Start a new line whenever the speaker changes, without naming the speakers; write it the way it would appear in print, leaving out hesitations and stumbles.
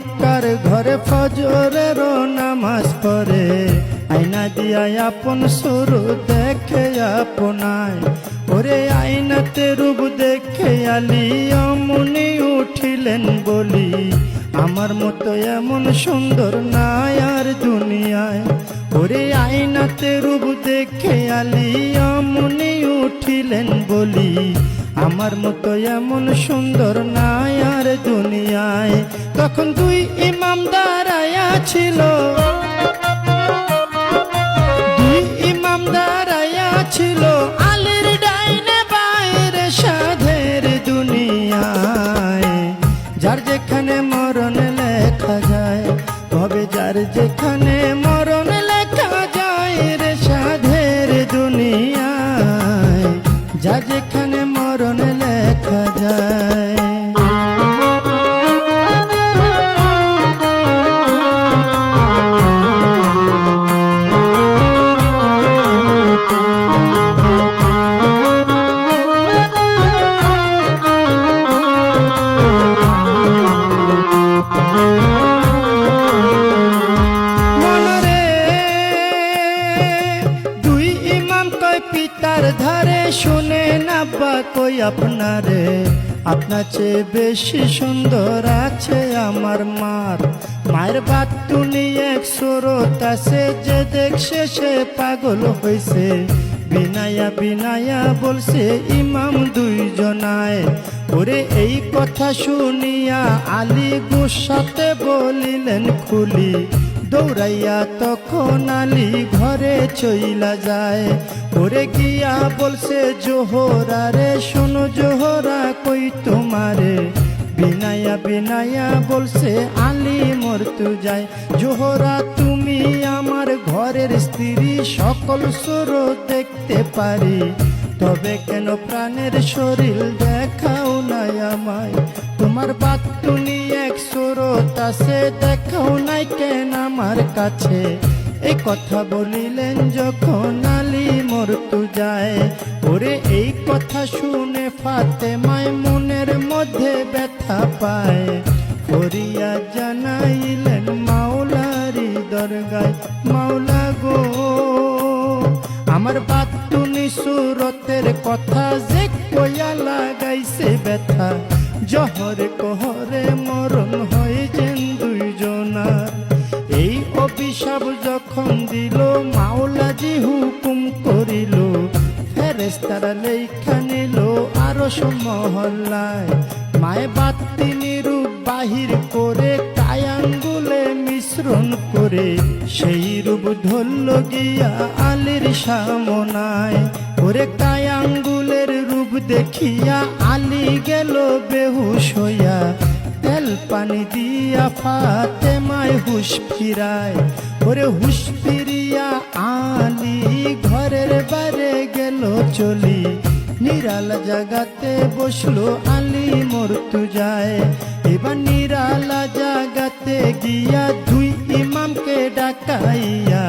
মক্কার ঘরে ফজরেরও নামাজ পড়ে, আয়না দিয়া আপন শুরু দেখে আপনায়। ওরে আয়নাতে রূপ দেখে আলী অমনি উঠিলেন বলি, আমার মতো এমন সুন্দর নাই আর দুনিয়ায়। ওরে আয়নাতে রূপ দেখে আলী অমনি উঠিলেন বলি, আমার মতো এমন সুন্দর নাই আর দুনিয়ায়। তখন দুই ইমাম দাঁড়ায়া ছিল, দুই ইমাম দাঁড়ায়া ছিল, আলীর ডাইনে বাইরে সাধের দুনিয়ায়। যার যেখানে মরণ লেখা যায়, তবে যার যেখানে মরণ লেখা যায় রে সাধের দুনিয়ায়, যার যেখানে মরণ লেখা যায়। পিতার ধারে শুনে নাব্বা কই আপনারে, আপনার চেয়ে বেশি সুন্দর আছে আমার মার। মায়ের বাতুনি এক সুরত আছে, যে দেখছে সে পাগল হইছে। বিনায়া বিনায়া বলছে ইমাম দুইজনায়। ওরে এই কথা শুনিয়া আলী গুসাতে বলিলেন খুলি, দৌড়াইয়া তখন আলী ঘরে চইলা যায়। ওরে গিয়া বলছে জোহরা রে, শোনো জোহরা কই তোমারে। বিনায়া বিনায়া বলছে আলী মরতু যায়। জোহরা তুমি আমার ঘরের স্ত্রী, সকল সুর দেখতে পারি, তবে কেন প্রাণের শরীর দেখাও নাই আমায়। তোমার বাতুনি এক সুরত আছে, দেখাও নাই কেন আমার কাছে। এই কথা বলিলেন যখন আলী মরতু যায়। ওরে এই কথা শুনে ফাতেমায় মনের মধ্যে ব্যথা পায়। ফরিয়া জানাইলেন মাওলারি দরগায়, মাওলা গো আমার বাতুনি সুরতের কথা যে কইয়া লাগাইছে ব্যথা। জহরে কহরে মরণ হয়েছেন দুইজনার। এই অভিশাপ যখন দিল মাওলাজি হুকুম করিল, ফেরেশতারা লেখা নিল আরশ মহল্লায়। মায়ে বাতিনি রূপ বাহির করে কায়াঙ্গুলে মিশ্রণ করে, সেই রূপ ধরল গিয়া আলীর সামনায়। ওরে কায়াঙ্গুলের রূপ দেখিয়া আলী গেল বেহুশ হইয়া, তেল পানি দিয়া ফাতেমায় হুশ ফিরায়। ওরে হুশ ফিরিয়া আলী ঘরের বাইরে গেল চলি, নিরালা জাগাতে বসলো আলী মরতু যায়। এবার নিরালা জাগাতে গিয়া দুই ইমামকে ডাকাইয়া